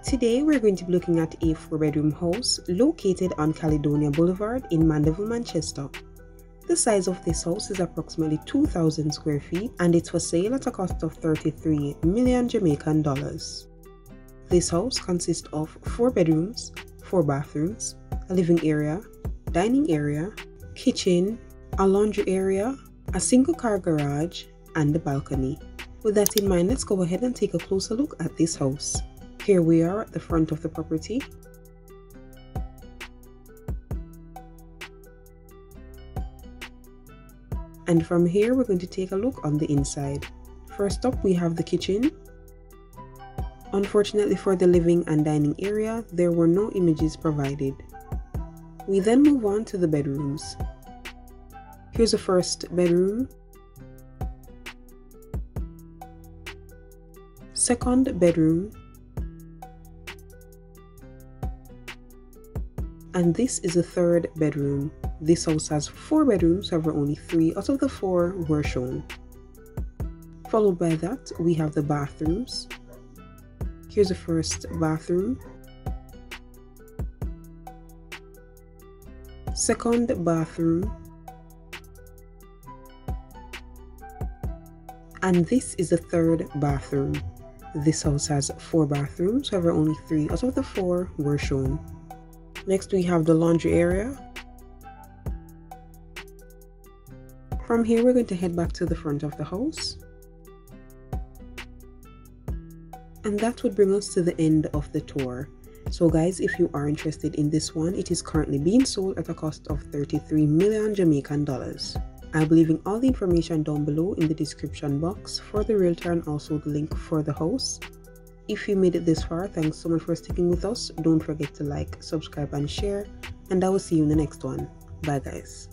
Today we're going to be looking at a 4-bedroom house located on Caledonia Boulevard in Mandeville, Manchester. The size of this house is approximately 2,000 square feet and it's for sale at a cost of 33 million Jamaican dollars. This house consists of 4 bedrooms, 4 bathrooms, a living area, dining area, kitchen, a laundry area, a single car garage, and a balcony. With that in mind, let's go ahead and take a closer look at this house. Here we are at the front of the property. And from here, we're going to take a look on the inside. First up, we have the kitchen. Unfortunately for the living and dining area, there were no images provided. We then move on to the bedrooms. Here's the first bedroom, second bedroom, and this is the third bedroom. This house has 4 bedrooms, however only 3 out of the 4 were shown. Followed by that, we have the bathrooms. Here's the first bathroom, second bathroom, and this is the third bathroom. This house has 4 bathrooms, however only 3 out of the 4 were shown. Next we have the laundry area. From here we're going to head back to the front of the house. And that would bring us to the end of the tour. So guys, if you are interested in this one, it is currently being sold at a cost of 33 million Jamaican dollars. I'll be leaving all the information down below in the description box for the realtor and also the link for the house. If you made it this far, thanks so much for sticking with us. Don't forget to like, subscribe and share, and I will see you in the next one. Bye guys.